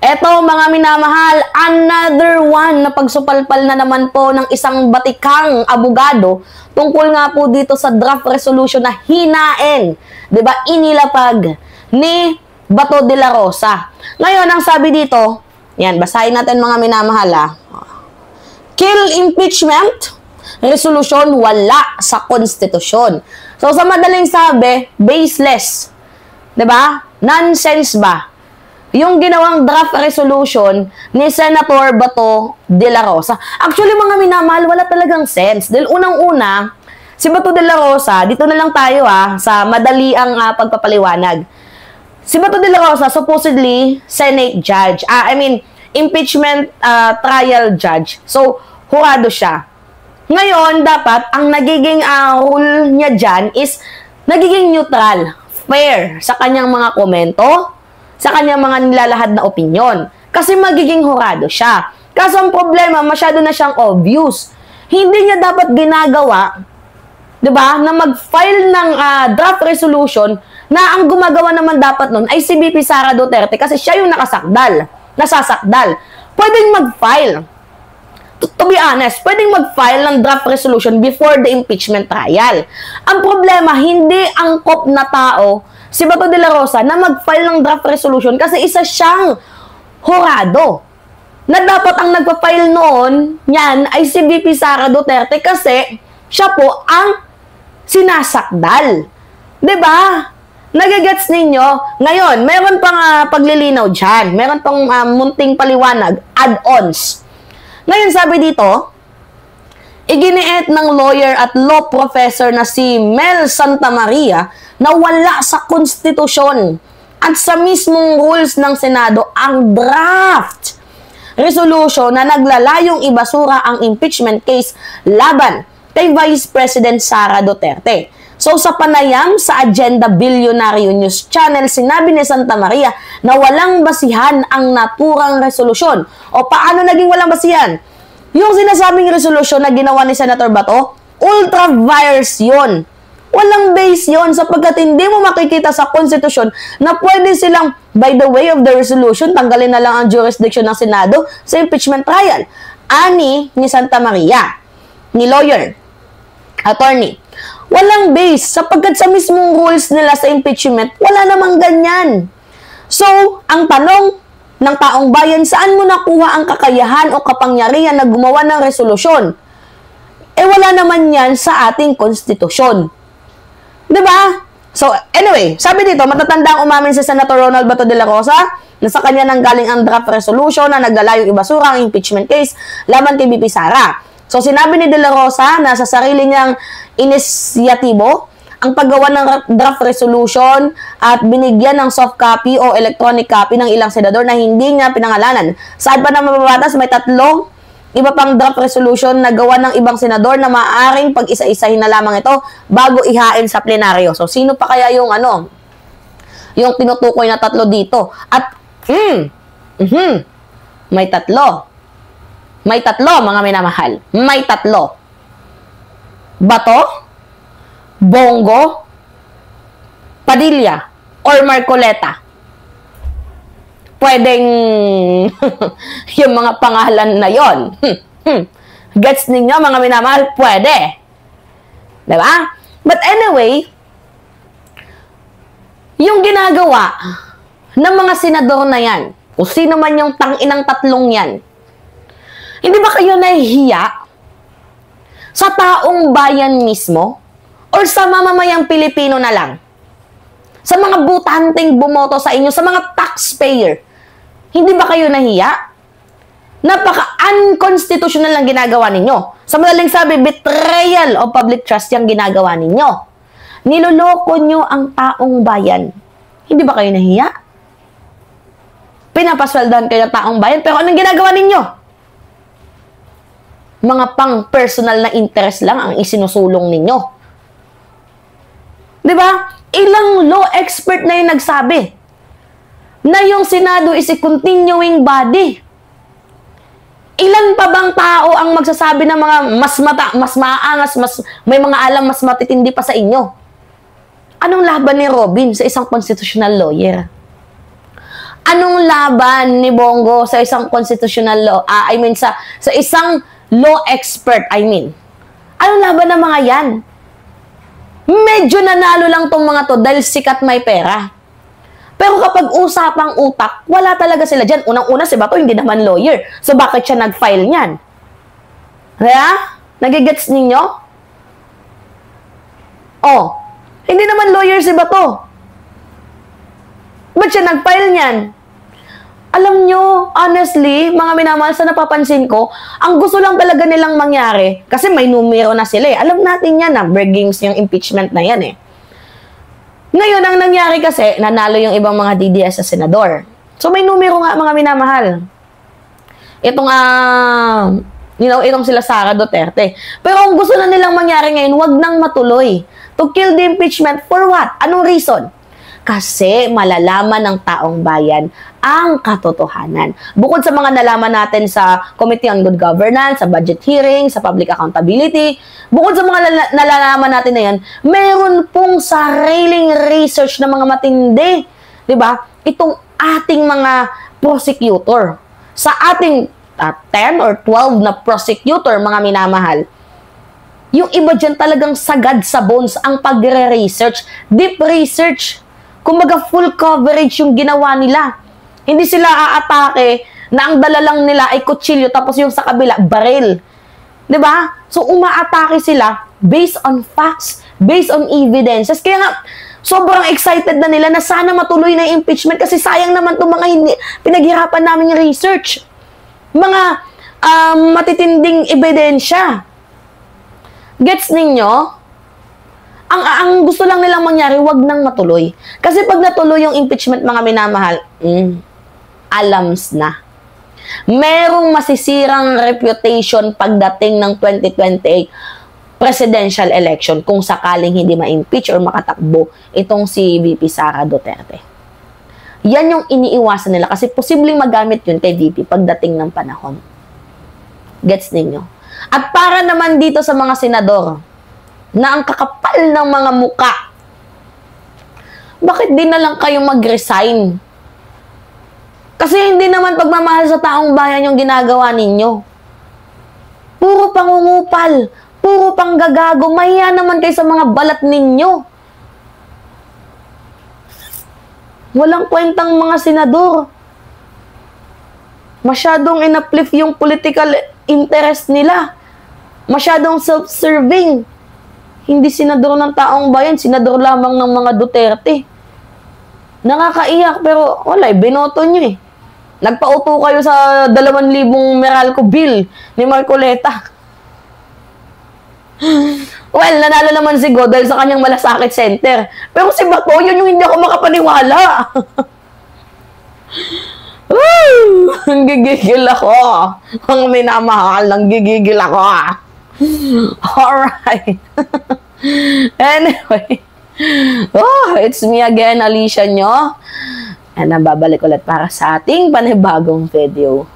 Eto mga minamahal, another one na pagsupalpal na naman po ng isang batikang abogado tungkol nga po dito sa draft resolution na hinain, 'di ba? Inilapag ni Bato de la Rosa. Ngayon, ang sabi dito, yan, basahin natin mga minamahal ha. Kill impeachment resolution wala sa konstitusyon. So sa madaling sabi, baseless. 'Di ba? Nonsense ba? Yung ginawang draft resolution ni Senator Bato de la Rosa. Actually, mga minamahal, wala talagang sense. Dahil unang-una, si Bato de la Rosa, dito na lang tayo sa madali ang pagpapaliwanag. Si Bato de la Rosa, supposedly, Senate judge. Impeachment trial judge. So, hurado siya. Ngayon, dapat, ang nagiging rule niya dyan is, nagiging neutral, fair sa kanyang mga komento, sa kanyang mga nilalahad na opinyon. Kasi magiging hurado siya. Kaso ang problema, masyado na siyang obvious. Hindi niya dapat ginagawa, 'di ba, na mag-file ng draft resolution na ang gumagawa naman dapat nun ay si VP Sara Duterte kasi siya yung nasasakdal. Pwedeng mag-file. To be honest, pwedeng mag-file ng draft resolution before the impeachment trial. Ang problema, hindi angkop na tao si Bato de la Rosa na mag-file ng draft resolution kasi isa siyang hurado. Na dapat ang nagpa-file noon, yan, ay si VP Sara Duterte kasi siya po ang sinasakdal. 'Di ba? Nagigets ninyo? Ngayon, meron pang paglilinaw dyan. Meron pang munting paliwanag, add-ons. Ngayon, sabi dito, iginiit ng lawyer at law professor na si Mel Santamaria na wala sa konstitusyon at sa mismong rules ng Senado ang draft resolution na naglalayong ibasura ang impeachment case laban kay Vice President Sara Duterte. So sa panayam sa Agenda Billionario News Channel, sinabi ni Santamaria na walang basihan ang naturang resolusyon. O paano naging walang basihan? Yung sinasabing resolusyon na ginawa ni Senator Bato, ultra vires yun. Walang base yun sapagkat hindi mo makikita sa konstitusyon na pwede silang, by the way of the resolution, tanggalin na lang ang jurisdiction ng Senado sa impeachment trial. Ani ni Santamaria, ni lawyer, attorney, walang base sapagkat sa mismong rules nila sa impeachment, wala namang ganyan. So, ang tanong ng taong bayan, saan mo nakuha ang kakayahan o kapangyarihan na gumawa ng resolusyon? Wala naman yan sa ating konstitusyon. Diba? So, anyway, sabi dito, matatandang umamin si Senator Ronald Bato de la Rosa na sa kanya nanggaling ang draft resolution na naglalayong ibasura ang impeachment case laban kay VP Sara. So, sinabi ni de la Rosa na sa sarili niyang inisyatibo ang paggawa ng draft resolution at binigyan ng soft copy o electronic copy ng ilang senador na hindi niya pinangalanan. Saan pa na mababatas, may tatlong iba pang draft resolution na gawa ng ibang senador na maaaring pag-isa-isahin na lamang ito bago ihain sa plenaryo. So, sino pa kaya yung yung tinutukoy na tatlo dito? At, may tatlo. May tatlo, mga minamahal. May tatlo. Bato, Bongo, Padilla, or Marcoleta. Pwedeng yung mga pangalan na yon. Gets ninyo, mga minamahal? Pwede. Diba? But anyway, yung ginagawa ng mga senador na yan, o sino man yung tanginang tatlong yan, hindi ba kayo nahihiya sa taong bayan mismo? Or sa mamamayang Pilipino na lang? Sa mga butanteng bumoto sa inyo, sa mga taxpayer, hindi ba kayo nahiya? Napaka-unconstitutional lang ginagawa ninyo. Sa madaling sabi, betrayal of public trust yung ginagawa ninyo. Niloloko nyo ang taong bayan. Hindi ba kayo nahiya? Pinapasweldahan kayo ng taong bayan, pero anong ginagawa ninyo? Mga pang-personal na interest lang ang isinusulong ninyo. Diba? Ilang law expert na yung nagsabi na yung Senado is a continuing body. Ilan pa bang tao ang magsasabi ng mga mas maangas, may mga alam mas matitindi pa sa inyo? Anong laban ni Robin sa isang constitutional lawyer? Anong laban ni Bongo sa isang constitutional law? Sa isang law expert, Anong laban ng mga yan? Medyo nanalo lang tong mga to dahil sikat may pera. Pero kapag usapang utak, wala talaga sila dyan. Unang-una, si Bato hindi naman lawyer. So, bakit siya nag-file niyan? Kaya? Nagigets ninyo? Oh, hindi naman lawyer si Bato. Ba't siya nag-file niyan? Alam nyo, honestly, mga minamahal sa napapansin ko, ang gusto lang talaga nilang mangyari, kasi may numero na sila eh. Alam natin yan, number games yung impeachment na yan eh. Ngayon, ang nangyari kasi, nanalo yung ibang mga DDS sa senador. So, may numero nga mga minamahal. Itong sila Sara Duterte. Pero ang gusto na nilang mangyari ngayon, wag nang matuloy. To kill the impeachment for what? Anong reason? Kasi malalaman ng taong bayan ang katotohanan. Bukod sa mga nalaman natin sa Committee on Good Governance, sa budget hearing, sa public accountability, bukod sa mga nalalaman natin na yan, meron pong sariling research na mga matindi. Diba? Itong ating mga prosecutor. Sa ating 10 or 12 na prosecutor, mga minamahal, yung iba dyan talagang sagad sa bones ang pagre-research, deep research. Kumbaga full coverage yung ginawa nila. Hindi sila aatake na ang dala lang nila ay kutsilyo tapos yung sa kabila, baril. 'Di ba? So umaatake sila based on facts, based on evidences. Kaya nga, sobrang excited na nila na sana matuloy na yung impeachment kasi sayang naman itong mga pinaghirapan namin yung research. Mga matitinding ebidensya. Gets ninyo? Ang gusto lang nilang mangyari, wag nang matuloy. Kasi pag natuloy yung impeachment, mga minamahal, alams na. Merong masisirang reputation pagdating ng 2028 presidential election kung sakaling hindi ma-impeach or makatakbo itong si VP Sara Duterte. Yan yung iniiwasan nila kasi posibleng magamit yun kay VP pagdating ng panahon. Gets ninyo? At para naman dito sa mga senador, na ang kakapal ng mga muka. Bakit di na lang kayo mag-resign? Kasi hindi naman pagmamahal sa taong bayan yung ginagawa ninyo. Puro pangungupal, puro panggagago, mahiya naman kayo sa mga balat ninyo. Walang kwentang mga senador. Masyadong in-uplift yung political interest nila. Masyadong self-serving. Hindi senador ng taong bayan, senador lamang ng mga Duterte. Nakakaiyak, pero wala, binoto nyo eh. Nagpauto kayo sa 2,000 Meralco bill ni Marcoleta. Well, nanalo naman si God dahil sa kanyang malasakit center. Pero si Bato, yun yung hindi ako makapaniwala. Ang gigigil ako. Ang minamahal, ang gigigil ako. Alright. Anyway. It's me again, Alicia nyo. And nababalik ulit para sa ating panibagong video.